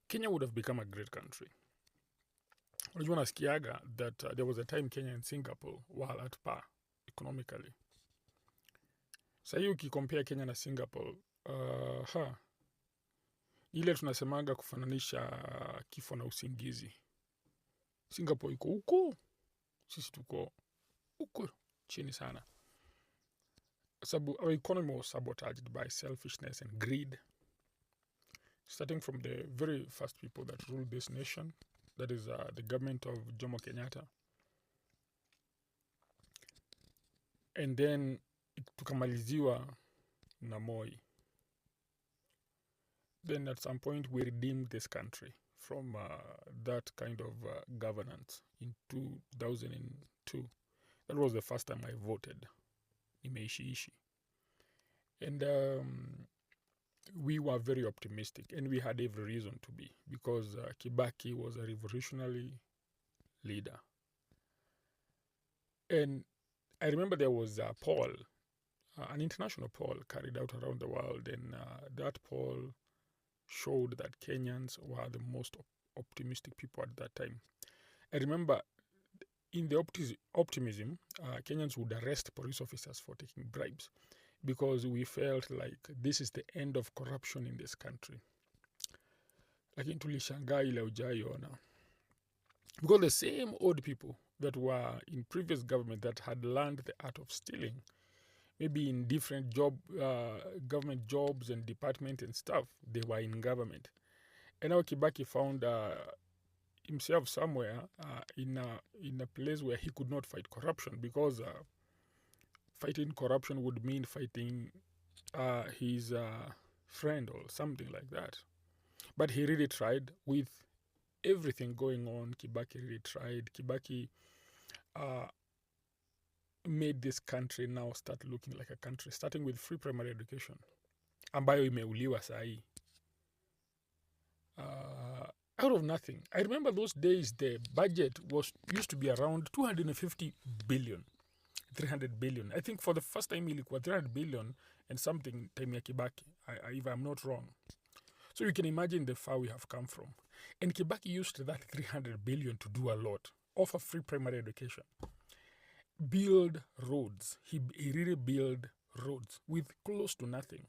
Kenya would have become a great country. Unajua nasikiaga that there was a time Kenya and Singapore were at par economically. Sahii ukikompea Kenya na Singapore, ile tunasemaga kufananisha kifo na usingizi. Singapore iko huko, sisi tuko huko chini sana. Sababu our economy was sabotaged by selfishness and greed, starting from the very first people that ruled this nation, that is the government of Jomo Kenyatta. And then tukamaliziwa na Moi. Then at some point we redeemed this country from that kind of governance in 2002. That was the first time I voted. Nimeishiishi. And we were very optimistic, and we had every reason to be, because Kibaki was a revolutionary leader. And I remember there was a poll, an international poll carried out around the world, and that poll showed that Kenyans were the most optimistic people at that time. I remember in the optimism, Kenyans would arrest police officers for taking bribes because we felt like this is the end of corruption in this country. Lakini tulishangaa ile hujaiona. Because the same old people that were in previous government that had learned the art of stealing, maybe in different government jobs and department and stuff, they were in government. And now Kibaki found himself somewhere in a place where he could not fight corruption, because fighting corruption would mean fighting his friend or something like that. But he really tried with everything going on. Kibaki really tried. Kibaki made this country now start looking like a country, starting with free primary education, ambayo imeuliwa sahi. Out of nothing. I remember those days the budget used to be around 250 billion, 300 billion. I think for the first time ilikuwa 300 billion and something time ya Kibaki, if I'm not wrong. So you can imagine the far we have come from. And Kibaki used that 300 billion to do a lot. Offer free primary education. Build roads. He really built roads with close to nothing.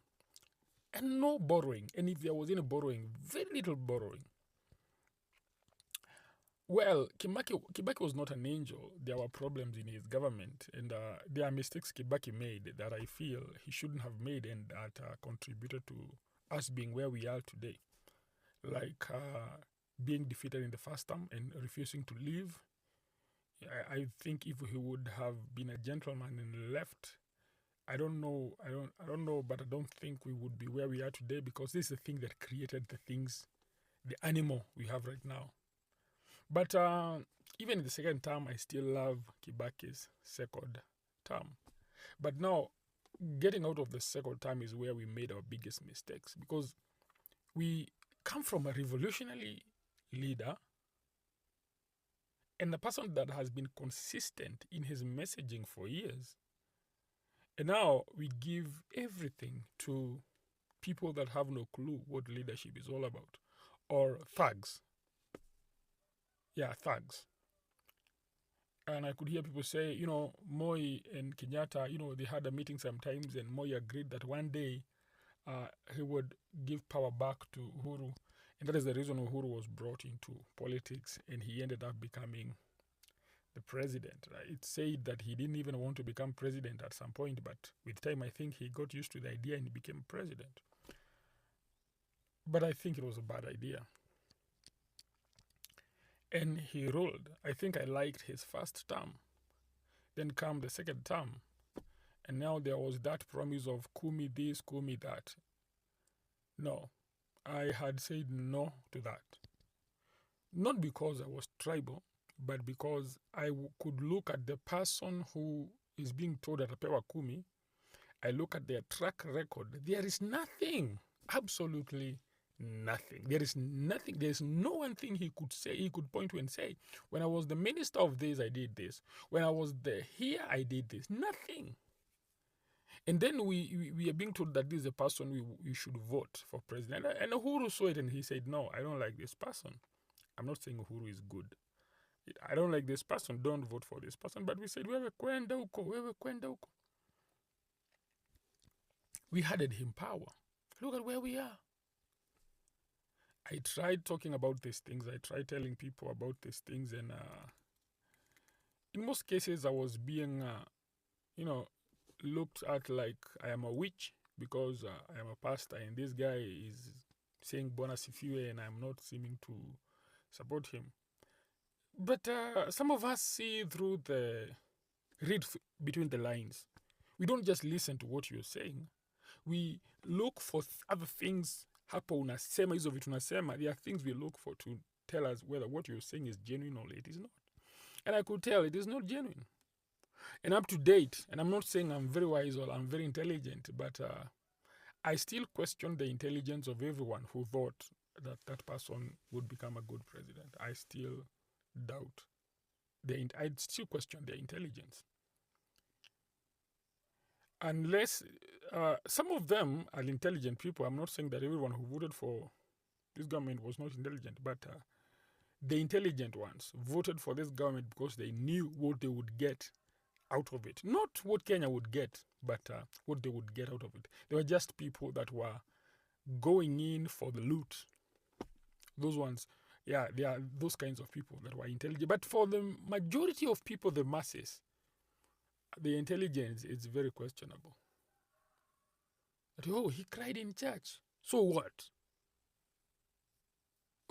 And no borrowing. And if there was any borrowing, very little borrowing. Well, Kibaki was not an angel. There were problems in his government, and there are mistakes Kibaki made that I feel he shouldn't have made, and that contributed to us being where we are today. Like being defeated in the first term and refusing to leave. I think if he would have been a gentleman and left, I don't know, but I don't think we would be where we are today, because this is the thing that created the animal we have right now. But even in the second term, I still love Kibaki's second term. But now, getting out of the second term is where we made our biggest mistakes, because we come from a revolutionary leader and a person that has been consistent in his messaging for years. And now we give everything to people that have no clue what leadership is all about, or thugs. Yeah, thugs. And I could hear people say, Moi and Kenyatta, they had a meeting sometimes, and Moi agreed that one day he would give power back to Uhuru. And that is the reason Uhuru was brought into politics, and he ended up becoming the president. It said that he didn't even want to become president at some point, but with time I think he got used to the idea and he became president. But I think it was a bad idea. And he ruled. I think I liked his first term. Then came the second term. And now there was that promise of Kumi this, Kumi that. No, I had said no to that. Not because I was tribal, but because I could look at the person who is being told that Apewa Kumi. I look at their track record. There is nothing, absolutely nothing. There is nothing. There is no one thing he could say, he could point to and say, when I was the minister of this, I did this. When I was here, I did this. Nothing. And then we are being told that this is a person we should vote for president. And Uhuru saw it and he said, no, I don't like this person. I'm not saying Uhuru is good. I don't like this person. Don't vote for this person. But we said, wewe kwenda huko, wewe kwenda huko. We handed him power. Look at where we are. I tried talking about these things. I tried telling people about these things. And in most cases, I was being, looked at like I am a witch because I am a pastor. And this guy is saying Bwana Sifiwe and I'm not seeming to support him. But some of us see through read between the lines. We don't just listen to what you're saying. We look for other things. Hapo unasema hizo vitu unasema. There are things we look for to tell us whether what you're saying is genuine or it is not. And I could tell it is not genuine. And up to date, and I'm not saying I'm very wise or I'm very intelligent, but I still question the intelligence of everyone who thought that that person would become a good president. I still doubt. I still question their intelligence. Unless some of them are intelligent people. I'm not saying that everyone who voted for this government was not intelligent, but the intelligent ones voted for this government because they knew what they would get out of it. Not what Kenya would get, but what they would get out of it. They were just people that were going in for the loot. Those ones, yeah, they are those kinds of people that were intelligent. But for the majority of people, the masses, the intelligence is very questionable. But, oh, he cried in church. So what?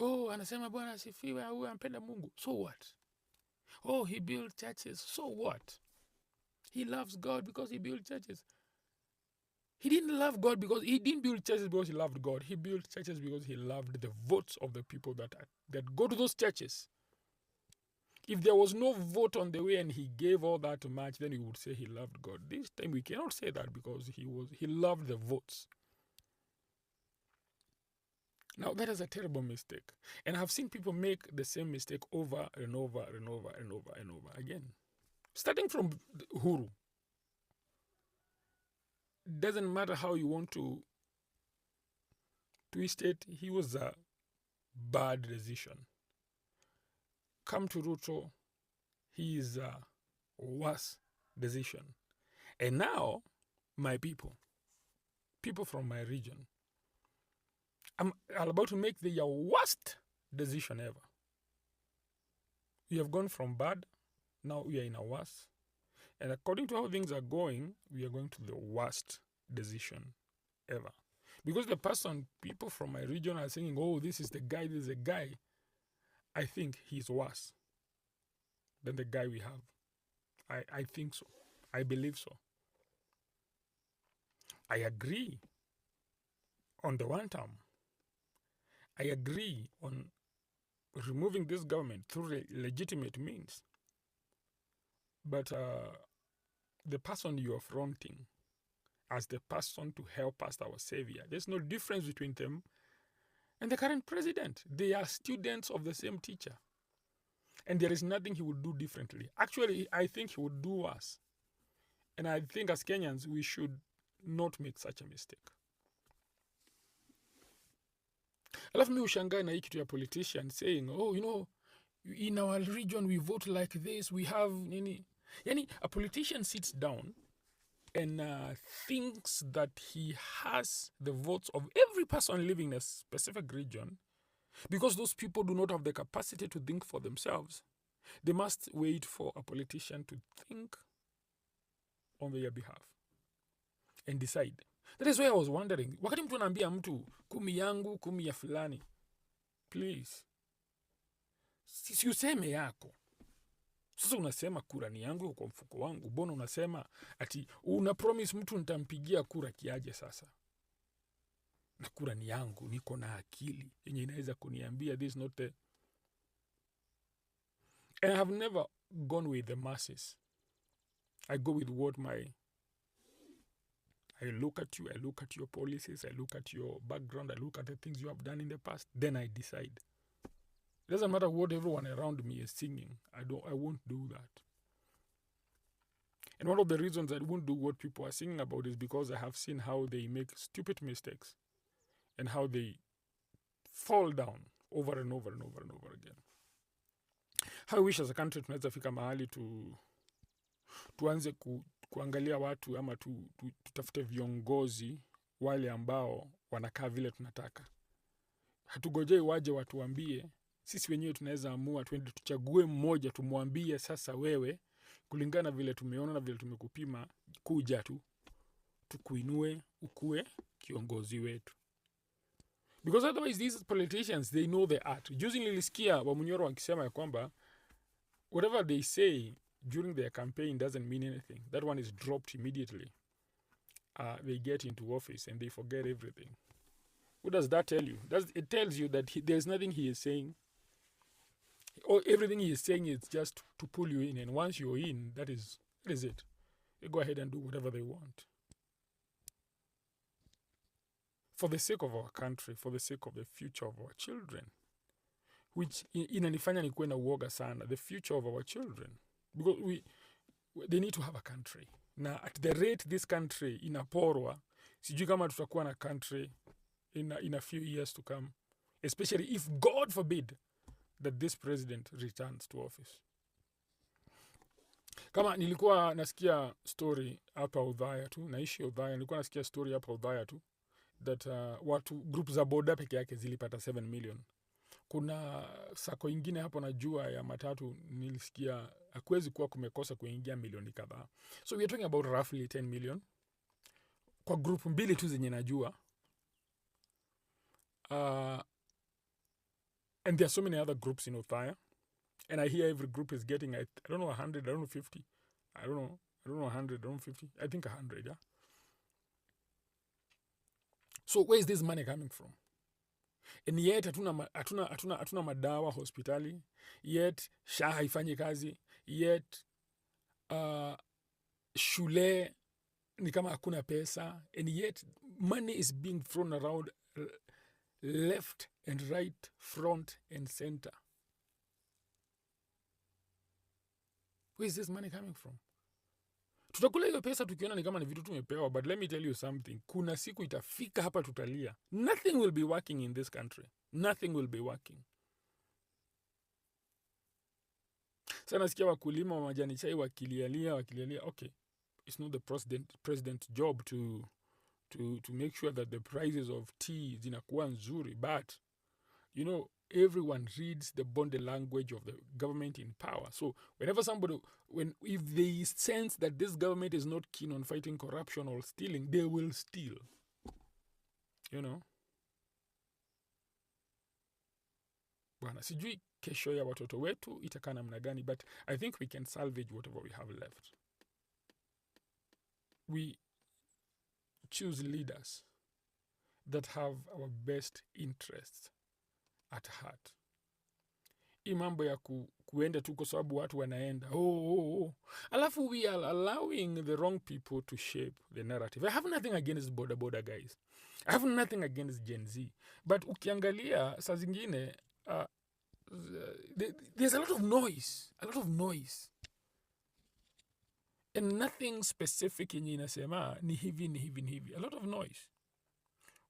Oh, anasema Bwana asifiwe, au ampenda Mungu. So what? Oh, he built churches. So what? He loves God because he built churches. He didn't love God because he didn't build churches because he loved God. He built churches because he loved the votes of the people that go to those churches. If there was no vote on the way and he gave all that much, then we would say he loved God. This time we cannot say that because he loved the votes. Now that is a terrible mistake. And I've seen people make the same mistake over and over and over and over and over again. Starting from Uhuru. Doesn't matter how you want to twist it, he was a bad decision. Come to Ruto, he is a worse decision. And now, my people from my region, I'm about to make the worst decision ever. We have gone from bad, now we are in a worse. And according to how things are going, we are going to the worst decision ever. Because people from my region are saying, oh, this is the guy, I think he's worse than the guy we have. I think so. I believe so. I agree on the one term. I agree on removing this government through legitimate means. But the person you are fronting as the person to help us, our savior, there's no difference between them and the current president. They are students of the same teacher. And there is nothing he would do differently. Actually, I think he would do worse. And I think as Kenyans, we should not make such a mistake. Alafu mi ushangaa na hii kitu ya politician saying, oh, in our region we vote like this, we have nini. Yani, a politician sits down and thinks that he has the votes of every person living in a specific region because those people do not have the capacity to think for themselves. They must wait for a politician to think on their behalf and decide. That is why I was wondering, wakati mtu anaambia mtu 10 yangu 10 ya fulani, please, si useme yako. Sasa unasema kura ni yangu kwa mfuko wangu. Mbona unasema ati una promise mtu nitampigia kura kiaje sasa? Na kura ni yangu, niko na akili yenye inaweza kuniambia this not the. And I have never gone with the masses. I go with what I look at you, I look at your policies, I look at your background, I look at the things you have done in the past, then I decide. It doesn't matter what everyone around me is singing. I won't do that. And one of the reasons I won't do what people are singing about is because I have seen how they make stupid mistakes and how they fall down over and over and over and over again. How I wish as a country tunaweza fika mahali tuanze kuangalia watu ama tutafute viongozi wale ambao wanakaa vile tunataka. Hatugojei waje watuambie, sisi wenyewe tunaweza amua tuende tuchague mmoja tumwambie sasa wewe kulingana vile tumeona na vile tumekupima kuja tu tukuinue ukue kiongozi wetu. Because otherwise these politicians they know the art. Juzi nilisikia Wamunyoro wakisema ya kwamba whatever they say during their campaign doesn't mean anything. That one is dropped immediately. They get into office and they forget everything. What does that tell you? It tells you that there's nothing he is saying. Or everything he is saying is just to pull you in. And once you're in, that is it. They go ahead and do whatever they want. For the sake of our country, for the sake of the future of our children, which inanifanya nikuwe na uoga sana, the future of our children. Because they need to have a country. Na at the rate this country inaporwa, sijui kama tutakuwa na country in a few years to come, especially if God forbid that this president returns to office. Kama nilikuwa nasikia story hapa Udhaya tu, naishi Udhaya, nilikuwa nasikia story hapa Udhaya tu that watu group za boda peke yake zilipata 7 million. Kuna sako ingine hapo najua ya matatu nilisikia hakuwezi kuwa kumekosa kuingia milioni kadhaa. So we are talking about roughly 10 million kwa group mbili tu zenye najua. And there are so many other groups in Othaya. And I hear every group is getting, I don't know, 100, I don't know, 50. I don't know 100, I don't know, 50. I think 100, yeah? So where is this money coming from? And yet, hatuna madawa hospitali. Yet, SHA haifanyi kazi. Yet, shule ni kama hakuna pesa. And yet, money is being thrown around left and right, front and center. Where is this money coming from? Tutakula hiyo pesa tukiona ni kama ni vitu tumepewa, but let me tell you something. Kuna siku itafika hapa tutalia. Nothing will be working in this country. Nothing will be working. Sana nasikia wakulima wa majani chai wakilialia. Okay, it's not the president's job to make sure that the prices of tea zinakuwa nzuri, but you know, everyone reads the body language of the government in power. So whenever if they sense that this government is not keen on fighting corruption or stealing, they will steal. You know? Bwana, sijui kesho ya watoto wetu itakaa namna gani, but I think we can salvage whatever we have left. We choose leaders that have our best interests at heart. Hii mambo ya kuenda tu kwa sababu watu wanaenda. Alafu we are allowing the wrong people to shape the narrative. I have nothing against border guys. I have nothing against Gen Z. But ukiangalia saa zingine there's a lot of noise. And nothing specific yenye inasema ni hivi. A lot of noise.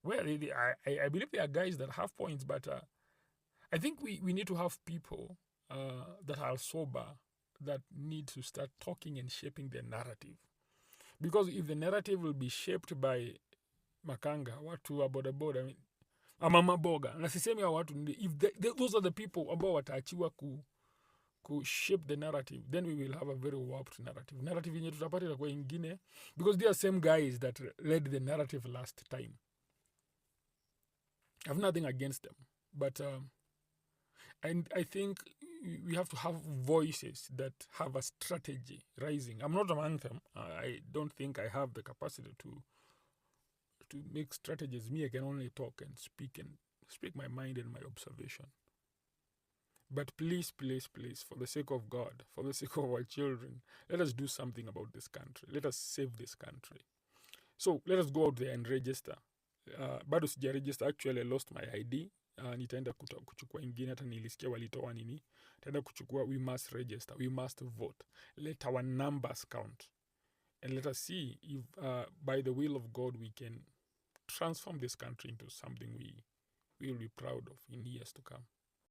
Well, I believe there are guys that have points, but I think we need to have people that are sober, that need to start talking and shaping their narrative. Because if the narrative will be shaped by makanga, watu wa boda, ama maboga, na sisemi ya watu, if those are the people ambao wataachiwa ku shape the narrative, then we will have a very warped narrative. Narrative yenye tutapata itakuwa ingine, because they are same guys that led the narrative last time. I have nothing against them, but and I think we have to have voices that have a strategy rising. I'm not among them. I don't think I have the capacity to make strategies. Me, I can only talk and speak my mind and my observation. But please, for the sake of God, for the sake of our children, let us do something about this country. Let us save this country. So let us go out there and register. Bado sija register. Actually, I lost my ID. Nitaenda kuchukua ingine, hata nilisikia walitoa nini. Nitaenda kuchukua. We must register. We must vote. Let our numbers count. And let us see if, by the will of God, we can transform this country into something we will be proud of in years to come.